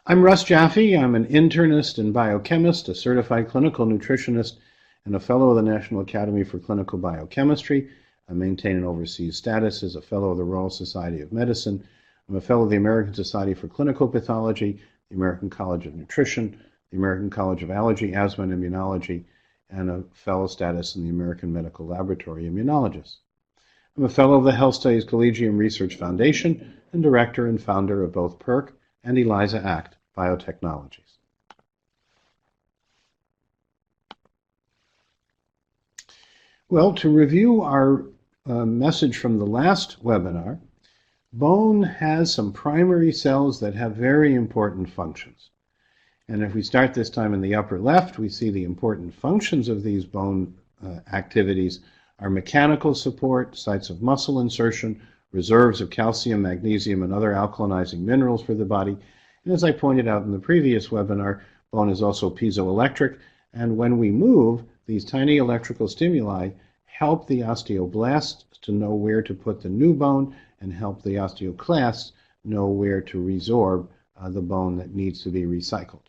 I'm Russ Jaffe. I'm an internist and biochemist, a certified clinical nutritionist, and a fellow of the National Academy for Clinical Biochemistry. I maintain an overseas status as a fellow of the Royal Society of Medicine. I'm a fellow of the American Society for Clinical Pathology, the American College of Nutrition, the American College of Allergy, Asthma, and Immunology, and a fellow status in the American Medical Laboratory Immunologist. I'm a fellow of the Health Studies Collegium Research Foundation and director and founder of both PERQUE and ELISA ACT Biotechnologies. Well, to review our message from the last webinar, bone has some primary cells that have very important functions. And if we start this time in the upper left, we see the important functions of these bone activities are mechanical support, sites of muscle insertion, reserves of calcium, magnesium, and other alkalinizing minerals for the body. And as I pointed out in the previous webinar, bone is also piezoelectric, and when we move, these tiny electrical stimuli help the osteoblasts to know where to put the new bone and help the osteoclasts know where to resorb the bone that needs to be recycled.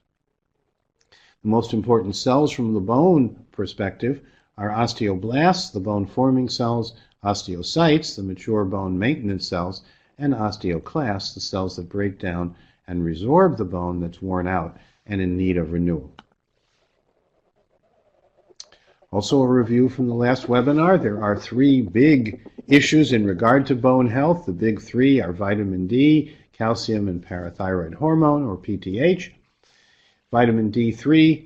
The most important cells from the bone perspective are osteoblasts, the bone-forming cells, osteocytes, the mature bone maintenance cells, and osteoclasts, the cells that break down and resorb the bone that's worn out and in need of renewal. Also a review from the last webinar, there are three big issues in regard to bone health. The big three are vitamin D, calcium, and parathyroid hormone, or PTH. Vitamin D3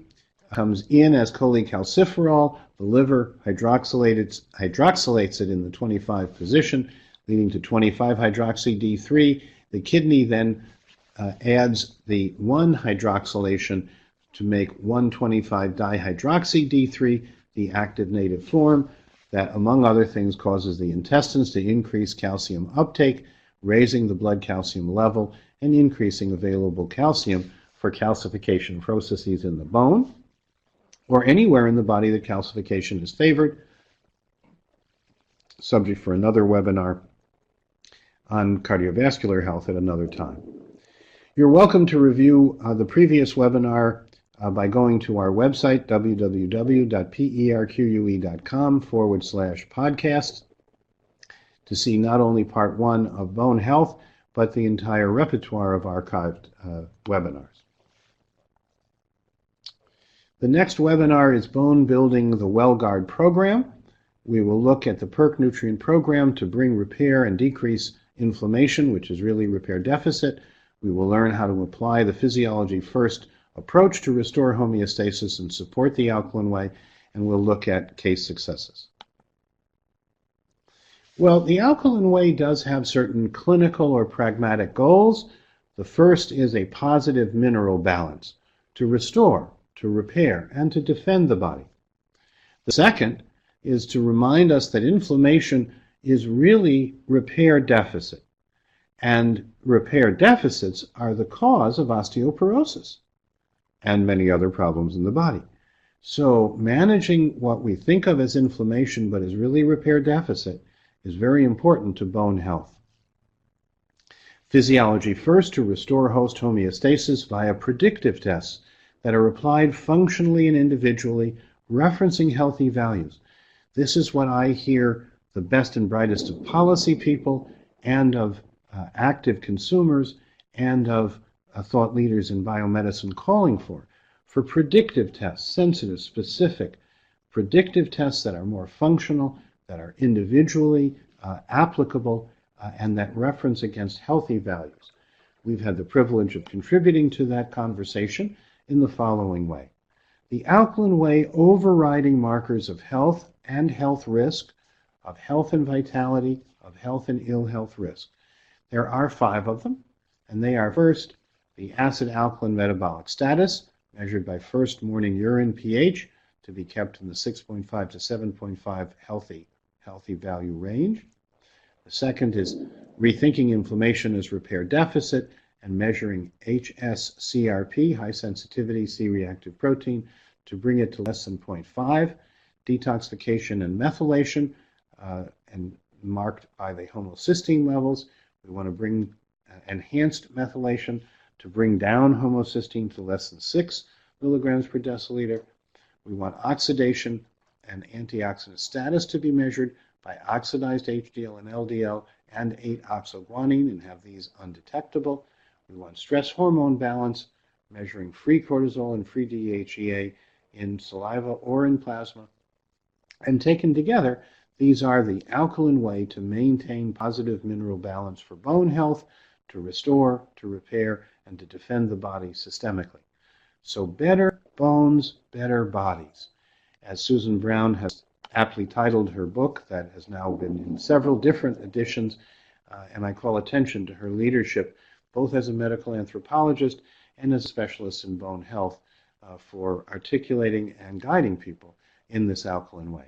comes in as cholecalciferol. The liver hydroxylates it in the 25 position, leading to 25-hydroxy-D3. The kidney then adds the 1-hydroxylation to make 1,25-dihydroxy-D3, the active native form that, among other things, causes the intestines to increase calcium uptake, raising the blood calcium level and increasing available calcium for calcification processes in the bone or anywhere in the body that calcification is favored. Subject for another webinar on cardiovascular health at another time. You're welcome to review the previous webinar by going to our website, www.perque.com/podcast, to see not only part 1 of bone health, but the entire repertoire of archived webinars. The next webinar is Bone Building the WellGuard program. We will look at the PERQUE nutrient program to bring repair and decrease inflammation, which is really repair deficit. We will learn how to apply the physiology first approach to restore homeostasis and support the alkaline way, and we'll look at case successes. Well, the alkaline way does have certain clinical or pragmatic goals. The first is a positive mineral balance to restore, to repair, and to defend the body. The second is to remind us that inflammation is really repair deficit, and repair deficits are the cause of osteoporosis and many other problems in the body. So managing what we think of as inflammation but is really repair deficit is very important to bone health. Physiology first to restore host homeostasis via predictive tests that are applied functionally and individually, referencing healthy values. This is what I hear the best and brightest of policy people and of active consumers and of thought leaders in biomedicine calling for predictive tests, sensitive, specific, predictive tests that are more functional, that are individually applicable, and that reference against healthy values. We've had the privilege of contributing to that conversation in the following way. The alkaline way overriding markers of health and health risk, of health and vitality, of health and ill health risk. There are 5 of them, and they are first, the acid-alkaline metabolic status, measured by first morning urine pH, to be kept in the 6.5 to 7.5 healthy value range. The second is rethinking inflammation as repair deficit and measuring HSCRP, high sensitivity C-reactive protein, to bring it to less than 0.5. Detoxification and methylation, and marked by the homocysteine levels. We want to bring enhanced methylation to bring down homocysteine to less than 6 milligrams per deciliter. We want oxidation and antioxidant status to be measured by oxidized HDL and LDL and 8-oxoguanine and have these undetectable. We want stress hormone balance, measuring free cortisol and free DHEA in saliva or in plasma. And taken together, these are the alkaline way to maintain positive mineral balance for bone health, to restore, to repair, and to defend the body systemically. So better bones, better bodies. As Susan Brown has aptly titled her book, that has now been in several different editions, and I call attention to her leadership, both as a medical anthropologist and as a specialist in bone health, for articulating and guiding people in this alkaline way.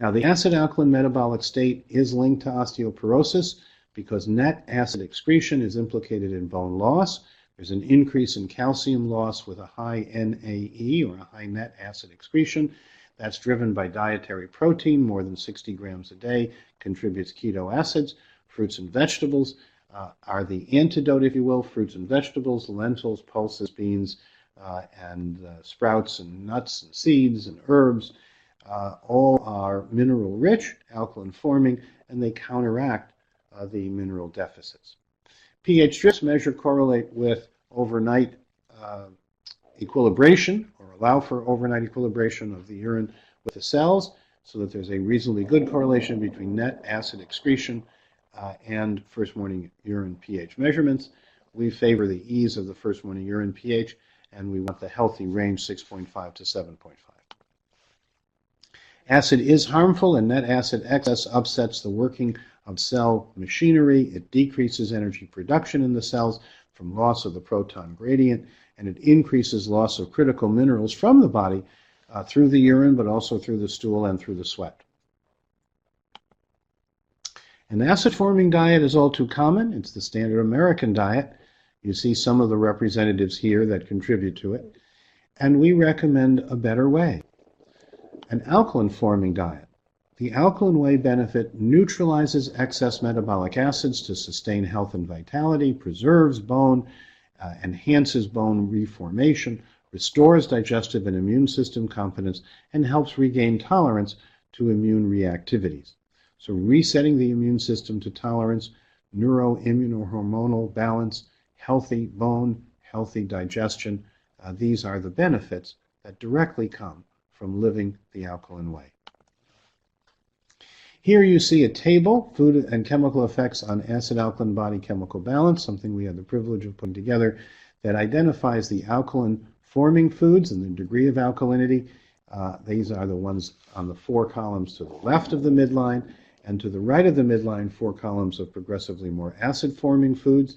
Now, the acid-alkaline metabolic state is linked to osteoporosis because net acid excretion is implicated in bone loss. There's an increase in calcium loss with a high NAE, or a high net acid excretion. That's driven by dietary protein. More than 60 grams a day contributes keto acids. Fruits and vegetables are the antidote, if you will. Fruits and vegetables, lentils, pulses, beans, and sprouts and nuts and seeds and herbs. All are mineral rich, alkaline forming, and they counteract the mineral deficits. pH strips correlate with overnight equilibration, or allow for overnight equilibration of the urine with the cells, so that there's a reasonably good correlation between net acid excretion and first morning urine pH measurements. We favor the ease of the first morning urine pH, and we want the healthy range 6.5 to 7.5. Acid is harmful, and net acid excess upsets the working of cell machinery. It decreases energy production in the cells from loss of the proton gradient, and it increases loss of critical minerals from the body through the urine, but also through the stool and through the sweat. An acid-forming diet is all too common. It's the standard American diet. You see some of the representatives here that contribute to it. And we recommend a better way, an alkaline-forming diet. The alkaline way benefit neutralizes excess metabolic acids to sustain health and vitality, preserves bone, enhances bone reformation, restores digestive and immune system competence, and helps regain tolerance to immune reactivities. So resetting the immune system to tolerance, neuroimmunohormonal balance, healthy bone, healthy digestion, these are the benefits that directly come from living the alkaline way. Here you see a table, food and chemical effects on acid-alkaline body chemical balance, something we had the privilege of putting together, that identifies the alkaline-forming foods and the degree of alkalinity. These are the ones on the 4 columns to the left of the midline, and to the right of the midline, 4 columns of progressively more acid-forming foods.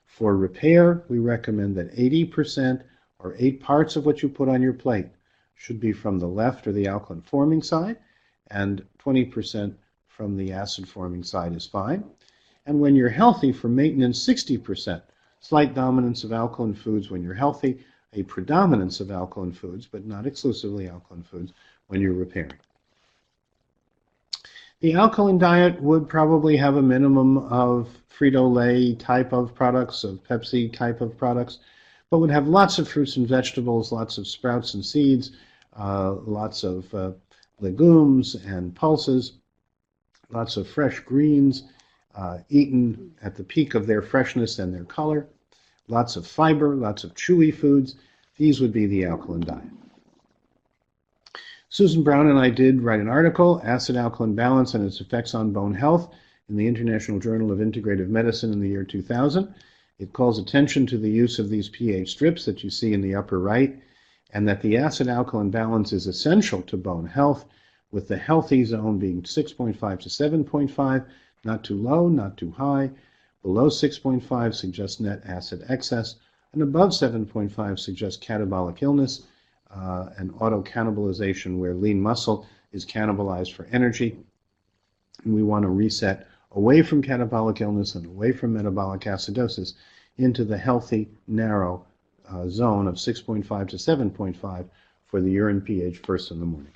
For repair, we recommend that 80% or 8 parts of what you put on your plate should be from the left or the alkaline-forming side, and 20% from the acid-forming side is fine. And when you're healthy, for maintenance, 60%. Slight dominance of alkaline foods when you're healthy, a predominance of alkaline foods, but not exclusively alkaline foods, when you're repairing. The alkaline diet would probably have a minimum of Frito-Lay type of products, of Pepsi type of products, but would have lots of fruits and vegetables, lots of sprouts and seeds, lots of legumes and pulses, lots of fresh greens, eaten at the peak of their freshness and their color, lots of fiber, lots of chewy foods. These would be the alkaline diet. Susan Brown and I did write an article, Acid-Alkaline Balance and Its Effects on Bone Health, in the International Journal of Integrative Medicine in the year 2000. It calls attention to the use of these pH strips that you see in the upper right, and that the acid-alkaline balance is essential to bone health, with the healthy zone being 6.5 to 7.5, not too low, not too high. Below 6.5 suggests net acid excess, and above 7.5 suggests catabolic illness, and auto-cannibalization where lean muscle is cannibalized for energy. And we want to reset away from catabolic illness and away from metabolic acidosis into the healthy, narrow zone of 6.5 to 7.5 for the urine pH first in the morning.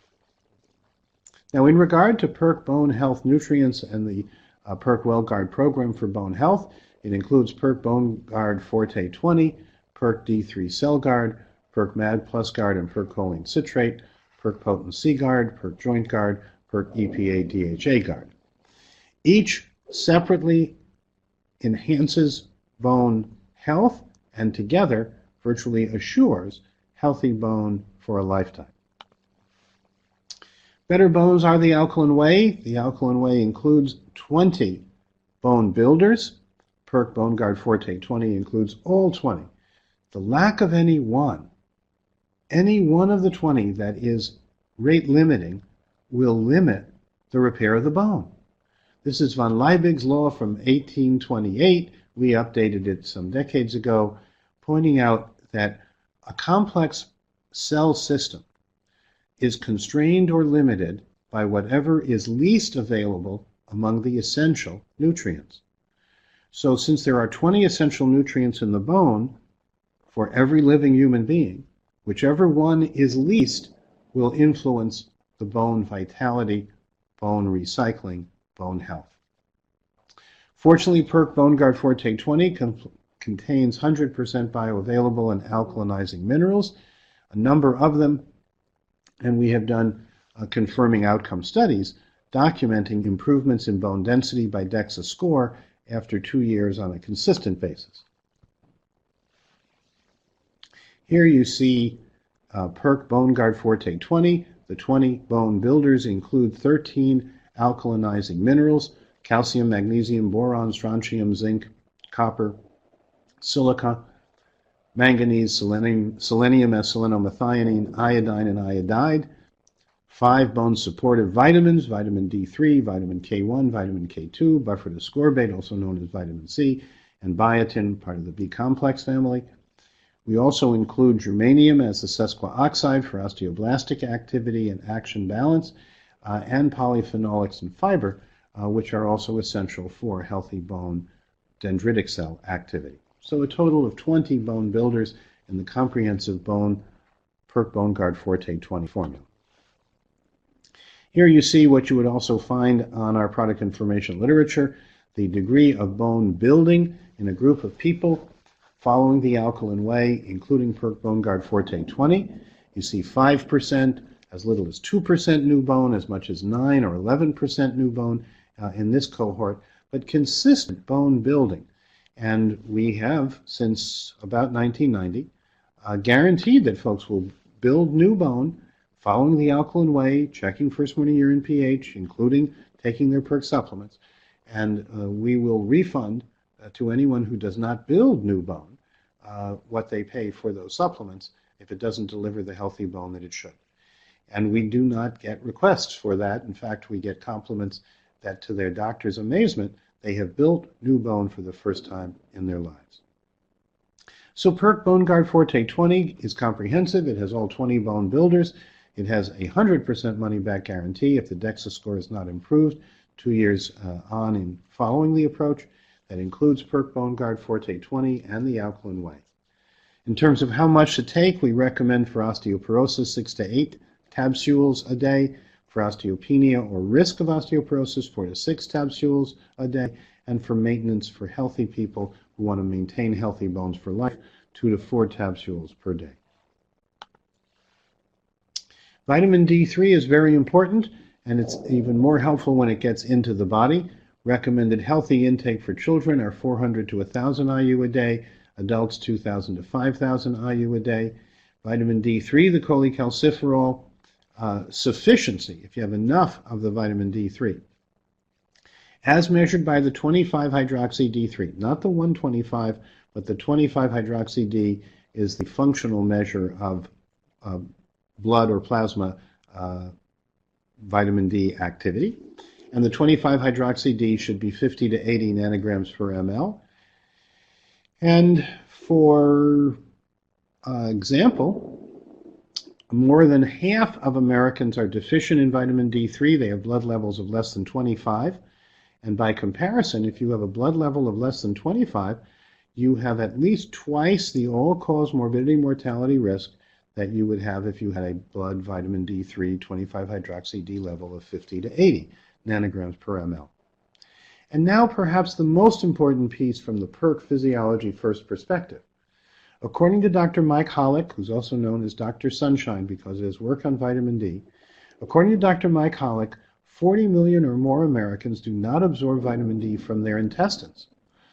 Now, in regard to PERQUE Bone Health Nutrients and the PERQUE WellGuard program for bone health, It includes PERQUE Bone Guard Forté 20, PERQUE D3 Cell Guard, PERQUE Mag Plus Guard and PERQUE Choline Citrate, PERQUE Potency Guard, PERQUE Joint Guard, PERQUE EPA DHA Guard. Each separately enhances bone health and together virtually assures healthy bone for a lifetime. Better bones are the alkaline whey. The alkaline whey includes 20 bone builders. PERQUE Bone Guard Forté 20 includes all 20. The lack of any one of the 20 that is rate limiting will limit the repair of the bone. This is von Liebig's law from 1828. We updated it some decades ago, pointing out that a complex cell system is constrained or limited by whatever is least available among the essential nutrients. So since there are 20 essential nutrients in the bone for every living human being, whichever one is least will influence the bone vitality, bone recycling, bone health. Fortunately, PERQUE Bone Guard Forté 20 contains 100% bioavailable and alkalinizing minerals, a number of them, and we have done confirming outcome studies documenting improvements in bone density by DEXA score after 2 years on a consistent basis. Here you see PERQUE Bone Guard Forté 20. The 20 bone builders include 13 alkalinizing minerals: calcium, magnesium, boron, strontium, zinc, copper, silica, manganese, selenium as selenomethionine, iodine and iodide, 5 bone supportive vitamins: vitamin D3, vitamin K1, vitamin K2, buffered ascorbate, also known as vitamin C, and biotin, part of the B complex family. We also include germanium as the sesquioxide for osteoblastic activity and action balance, and polyphenolics and fiber, which are also essential for healthy bone dendritic cell activity. So a total of 20 bone builders in the comprehensive PERQUE Bone Guard Forté 20 formula. Here you see what you would also find on our product information literature, the degree of bone building in a group of people following the alkaline whey, including PERQUE Bone Guard Forté 20. You see 5%, as little as 2% new bone, as much as 9 or 11% new bone in this cohort, but consistent bone building. And we have, since about 1990, guaranteed that folks will build new bone following the alkaline whey, checking first morning urine pH, including taking their PERQUE supplements, and we will refund to anyone who does not build new bone what they pay for those supplements if it doesn't deliver the healthy bone that it should. And we do not get requests for that. In fact, we get compliments that, to their doctor's amazement, they have built new bone for the first time in their lives. So PERQUE Bone Guard Forté 20 is comprehensive. It has all 20 bone builders. It has a 100% money-back guarantee if the DEXA score is not improved 2 years on in following the approach. That includes PERQUE Bone Guard Forté 20 and the alkaline whey. In terms of how much to take, we recommend for osteoporosis 6 to 8 capsules a day, for osteopenia or risk of osteoporosis 4 to 6 capsules a day, and for maintenance for healthy people who want to maintain healthy bones for life, 2 to 4 capsules per day. Vitamin D3 is very important, and it's even more helpful when it gets into the body. Recommended healthy intake for children are 400 to 1,000 IU a day, adults 2,000 to 5,000 IU a day. Vitamin D3, the cholecalciferol, sufficiency, if you have enough of the vitamin D3, as measured by the 25-hydroxy-D3, not the 125, but the 25-hydroxy-D is the functional measure of blood or plasma vitamin D activity. And the 25-hydroxy-D should be 50 to 80 nanograms per ml. And for example, more than half of Americans are deficient in vitamin D3. They have blood levels of less than 25. And by comparison, if you have a blood level of less than 25, you have at least twice the all-cause morbidity mortality risk that you would have if you had a blood vitamin D3 25-hydroxy-D level of 50 to 80 nanograms per ml. And now perhaps the most important piece from the PERQUE Physiology First perspective. According to Dr. Mike Hollick, who's also known as Dr. Sunshine because of his work on vitamin D, according to Dr. Mike Hollick, 40 million or more Americans do not absorb vitamin D from their intestines.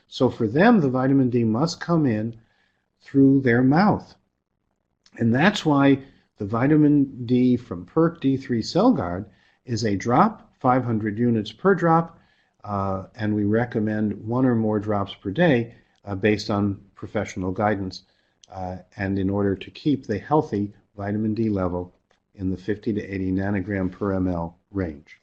So for them, the vitamin D must come in through their mouth. And that's why the vitamin D from PERQUE D3 Cell Guard is a drop, 500 units per drop, and we recommend 1 or more drops per day based on professional guidance and in order to keep the healthy vitamin D level in the 50 to 80 nanogram per ml range.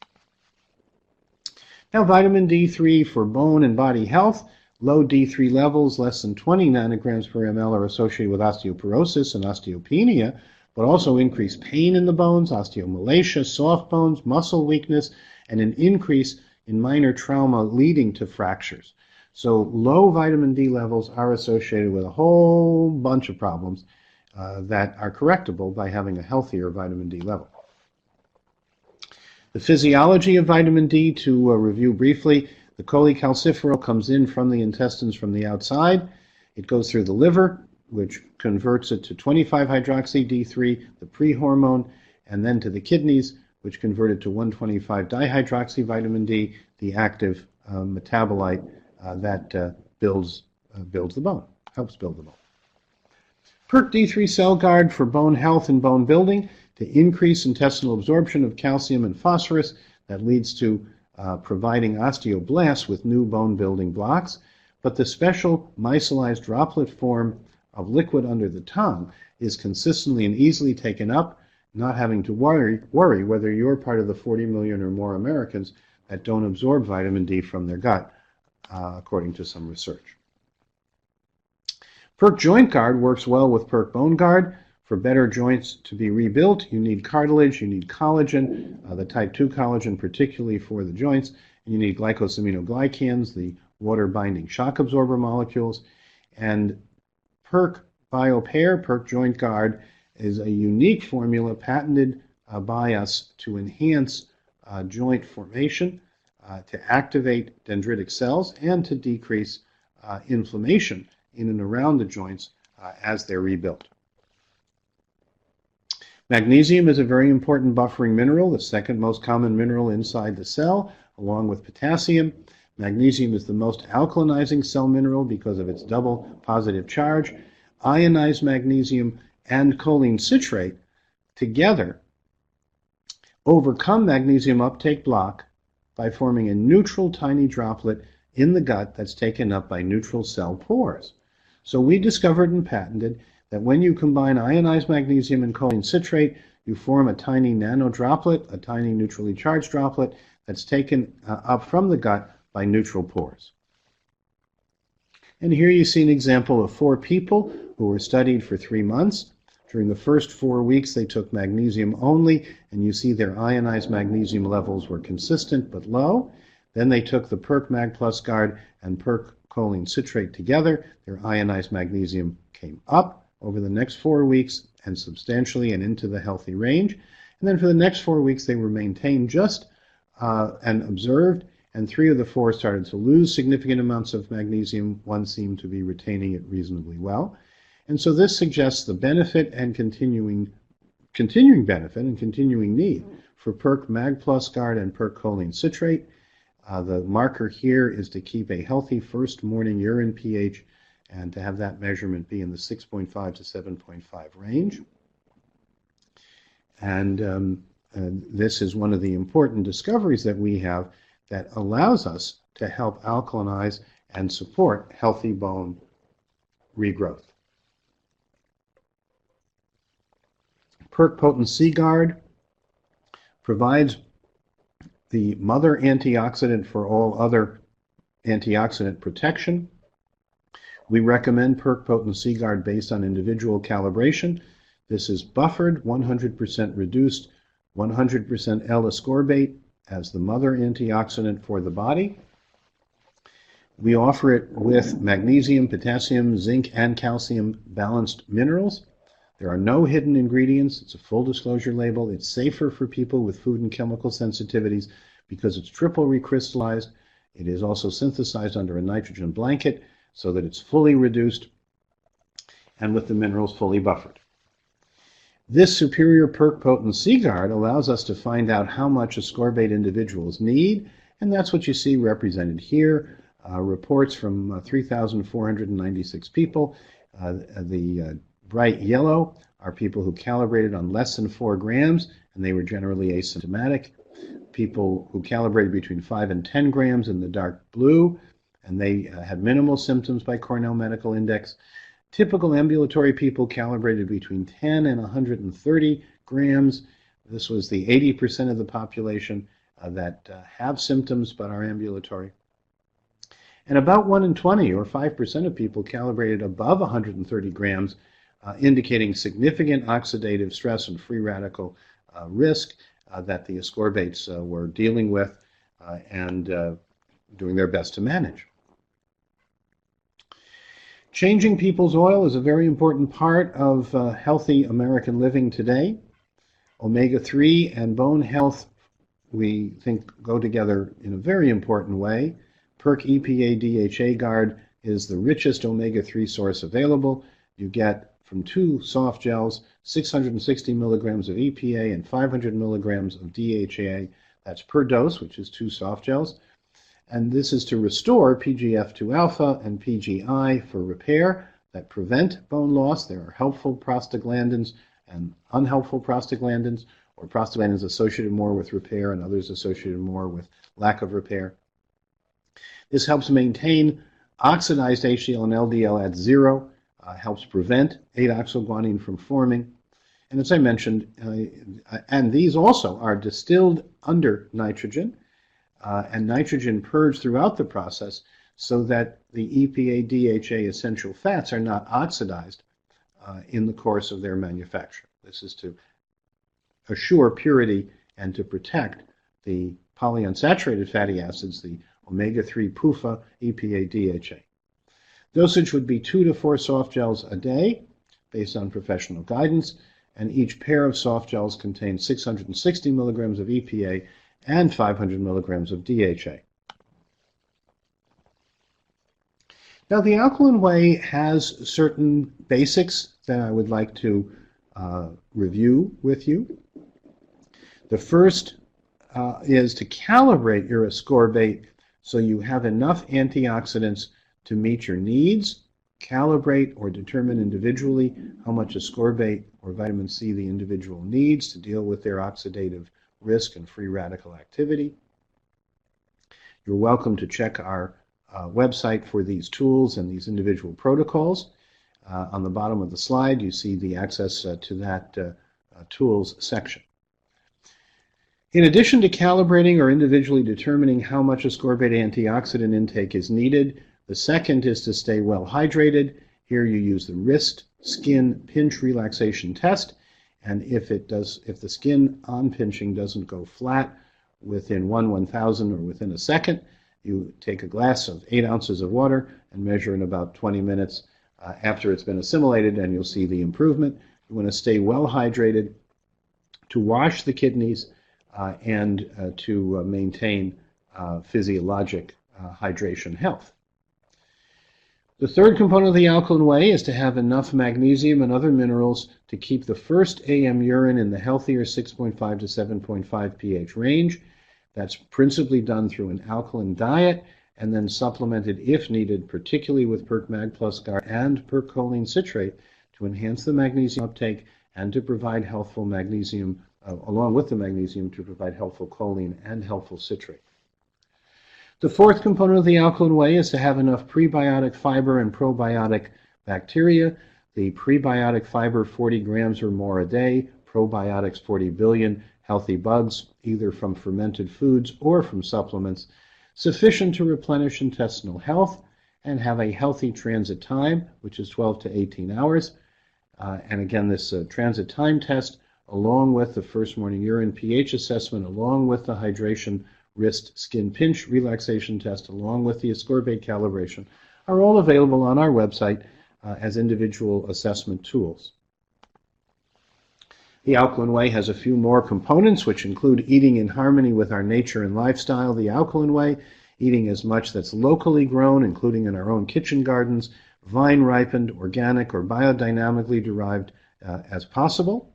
Now, vitamin D3 for bone and body health. Low D3 levels, less than 20 nanograms per ml, are associated with osteoporosis and osteopenia, but also increased pain in the bones, osteomalacia, soft bones, muscle weakness, and an increase in minor trauma leading to fractures. So low vitamin D levels are associated with a whole bunch of problems that are correctable by having a healthier vitamin D level. The physiology of vitamin D, to review briefly, the cholecalciferol comes in from the intestines from the outside. It goes through the liver, which converts it to 25-hydroxy-D3, the pre-hormone, and then to the kidneys, which convert it to 1,25-dihydroxy-vitamin D, the active metabolite that builds the bone, helps build the bone. PERQUE D3 Cell Guard for bone health and bone building to increase intestinal absorption of calcium and phosphorus that leads to providing osteoblasts with new bone building blocks. But the special micellized droplet form of liquid under the tongue is consistently and easily taken up, not having to worry whether you're part of the 40 million or more Americans that don't absorb vitamin D from their gut, according to some research. PERQUE Joint Guard works well with PERQUE Bone Guard. For better joints to be rebuilt, you need cartilage, you need collagen, the type 2 collagen particularly for the joints, and you need glycosaminoglycans, the water-binding shock absorber molecules. And PERQUE BioPair, PERQUE Joint Guard, is a unique formula patented by us to enhance joint formation, to activate dendritic cells, and to decrease inflammation in and around the joints as they're rebuilt. Magnesium is a very important buffering mineral, the second most common mineral inside the cell, along with potassium. Magnesium is the most alkalinizing cell mineral because of its double positive charge. Ionized magnesium and choline citrate together overcome magnesium uptake block by forming a neutral tiny droplet in the gut that's taken up by neutral cell pores. So we discovered and patented that when you combine ionized magnesium and choline citrate, you form a tiny nano droplet, a tiny neutrally charged droplet that's taken up from the gut by neutral pores. And here you see an example of 4 people who were studied for 3 months. During the first 4 weeks, they took magnesium only, and you see their ionized magnesium levels were consistent but low. Then they took the PERQUE Mag Plus Guard and PERQUE choline citrate together. Their ionized magnesium came up over the next 4 weeks and substantially and into the healthy range. And then for the next 4 weeks, they were maintained just and observed, and 3 of the 4 started to lose significant amounts of magnesium. 1 seemed to be retaining it reasonably well. And so this suggests the benefit and continuing benefit and continuing need for PERQUE Mag Plus Guard and PERQUE choline citrate. The marker here is to keep a healthy first morning urine pH and to have that measurement be in the 6.5 to 7.5 range. And this is one of the important discoveries that we have that allows us to help alkalinize and support healthy bone regrowth. PERQUE Potency Guard provides the mother antioxidant for all other antioxidant protection. We recommend PERQUE Potency Guard based on individual calibration. This is buffered, 100% reduced, 100% L-ascorbate as the mother antioxidant for the body. We offer it with magnesium, potassium, zinc, and calcium balanced minerals. There are no hidden ingredients. It's a full disclosure label. It's safer for people with food and chemical sensitivities because it's triple recrystallized. It is also synthesized under a nitrogen blanket so that it's fully reduced and with the minerals fully buffered. This superior PERQUE C Guard allows us to find out how much ascorbate individuals need, and that's what you see represented here. Reports from 3,496 people. The bright yellow are people who calibrated on less than 4 grams, and they were generally asymptomatic. People who calibrated between 5 and 10 grams in the dark blue, and they had minimal symptoms by Cornell Medical Index. Typical ambulatory people calibrated between 10 and 130 grams. This was the 80% of the population that have symptoms but are ambulatory. And about 1 in 20, or 5% of people, calibrated above 130 grams, indicating significant oxidative stress and free radical risk that the ascorbates were dealing with and doing their best to manage. Changing people's oil is a very important part of healthy American living today. Omega-3 and bone health, we think, go together in a very important way. PERQUE EPA DHA Guard is the richest omega-3 source available. You get from 2 soft gels 660 milligrams of EPA and 500 milligrams of DHA. That's per dose, which is 2 soft gels. And this is to restore PGF2 alpha and PGI for repair that prevent bone loss. There are helpful prostaglandins and unhelpful prostaglandins, or prostaglandins associated more with repair and others associated more with lack of repair. This helps maintain oxidized HDL and LDL at 0, helps prevent 8-oxoguanine from forming. And as I mentioned, and these also are distilled under nitrogen, and nitrogen purged throughout the process so that the EPA DHA essential fats are not oxidized in the course of their manufacture. This is to assure purity and to protect the polyunsaturated fatty acids, the omega-3 PUFA EPA DHA. Dosage would be 2 to 4 soft gels a day based on professional guidance, and each pair of soft gels contains 660 milligrams of EPA and 500 milligrams of DHA. Now, the Alkaline Way has certain basics that I would like to review with you. The first is to calibrate your ascorbate so you have enough antioxidants to meet your needs. Calibrate or determine individually how much ascorbate or vitamin C the individual needs to deal with their oxidative risk and free radical activity. You're welcome to check our website for these tools and these individual protocols. On the bottom of the slide, you see the access to that tools section. In addition to calibrating or individually determining how much ascorbate antioxidant intake is needed, the second is to stay well hydrated. Here you use the wrist skin pinch relaxation test, and if the skin on pinching doesn't go flat within 1/1000 or within a second, you take a glass of 8 ounces of water and measure in about 20 minutes after it's been assimilated, and you'll see the improvement. You want to stay well hydrated to wash the kidneys and to maintain physiologic hydration health. The third component of the Alkaline Way is to have enough magnesium and other minerals to keep the first AM urine in the healthier 6.5 to 7.5 pH range. That's principally done through an alkaline diet and then supplemented if needed, particularly with PERQUE Mag Plus Guard and PERQUE Choline Citrate to enhance the magnesium uptake and to provide healthful magnesium, along with the magnesium, to provide helpful choline and helpful citrate. The fourth component of the Alkaline Way is to have enough prebiotic fiber and probiotic bacteria. The prebiotic fiber, 40 grams or more a day, probiotics, 40 billion healthy bugs, either from fermented foods or from supplements, sufficient to replenish intestinal health and have a healthy transit time, which is 12 to 18 hours. And again, this transit time test, along with the first morning urine pH assessment, along with the hydration wrist skin pinch relaxation test, along with the ascorbate calibration, are all available on our website as individual assessment tools. The Alkaline Way has a few more components, which include eating in harmony with our nature and lifestyle. The Alkaline Way eating as much that's locally grown, including in our own kitchen gardens, vine-ripened, organic, or biodynamically derived as possible,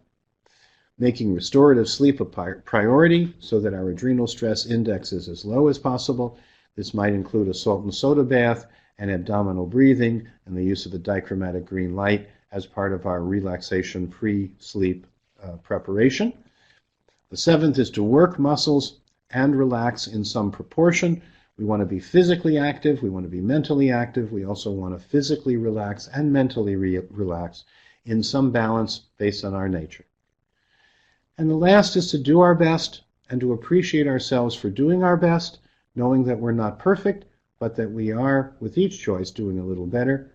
making restorative sleep a priority so that our adrenal stress index is as low as possible. This might include a salt and soda bath and abdominal breathing and the use of the dichromatic green light as part of our relaxation pre-sleep preparation. The seventh is to work muscles and relax in some proportion. We want to be physically active, we want to be mentally active, we also want to physically relax and mentally relax in some balance based on our nature. And the last is to do our best and to appreciate ourselves for doing our best, knowing that we're not perfect, but that we are, with each choice, doing a little better,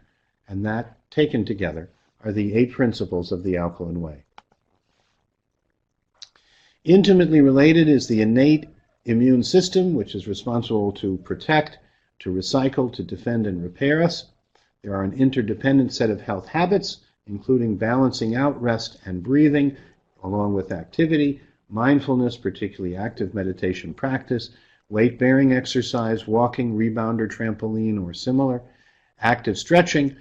and that, taken together, are the 8 principles of the Alkaline Way. Intimately related is the innate immune system, which is responsible to protect, to recycle, to defend, and repair us. There are an interdependent set of health habits, including balancing out rest and breathing, along with activity, mindfulness, particularly active meditation practice, weight-bearing exercise, walking, rebounder, trampoline, or similar, active stretching,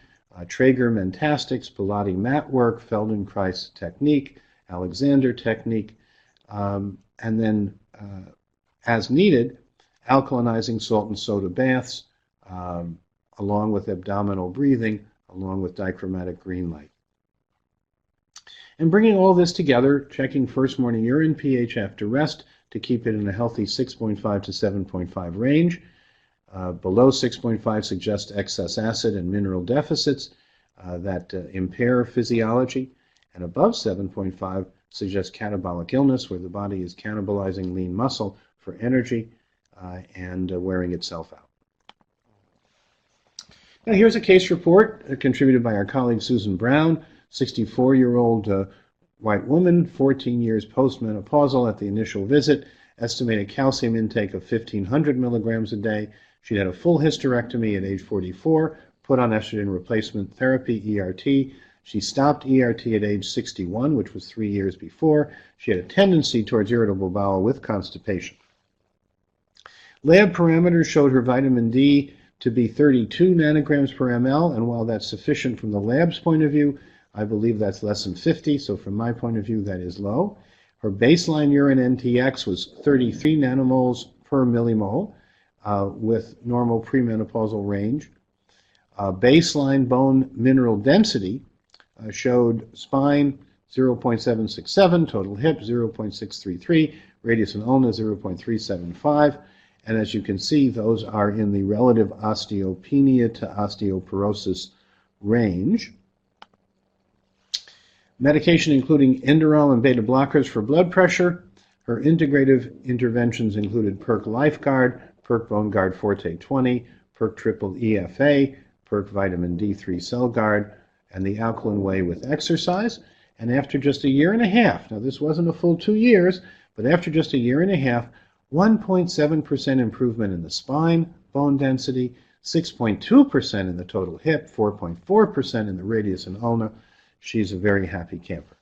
Traeger mentastics, Pilates mat work, Feldenkrais technique, Alexander technique, and then, as needed, alkalinizing salt and soda baths, along with abdominal breathing, along with dichromatic green light. And bringing all this together, checking first morning urine pH after rest to keep it in a healthy 6.5 to 7.5 range. Below 6.5 suggests excess acid and mineral deficits that impair physiology, and above 7.5 suggests catabolic illness, where the body is cannibalizing lean muscle for energy and wearing itself out. Now here's a case report contributed by our colleague Susan Brown, 64-year-old white woman, 14 years postmenopausal at the initial visit, estimated calcium intake of 1,500 milligrams a day. She'd had a full hysterectomy at age 44, put on estrogen replacement therapy, ERT. She stopped ERT at age 61, which was 3 years before. She had a tendency towards irritable bowel with constipation. Lab parameters showed her vitamin D to be 32 nanograms per ml, and while that's sufficient from the lab's point of view, I believe that's less than 50, so from my point of view, that is low. Her baseline urine NTX was 33 nanomoles per millimole, with normal premenopausal range. Baseline bone mineral density showed spine 0.767, total hip 0.633, radius and ulna 0.375, and as you can see, those are in the relative osteopenia to osteoporosis range. Medication including Inderal and beta blockers for blood pressure. Her integrative interventions included PERQUE Life Guard, PERQUE Bone Guard Forté 20, PERQUE Triple EFA, PERQUE Vitamin D3 Cell Guard, and the Alkaline Way with exercise. And after just a year and a half, now this wasn't a full 2 years, but after just a year and a half, 1.7% improvement in the spine bone density, 6.2% in the total hip, 4.4% in the radius and ulna. She's a very happy camper.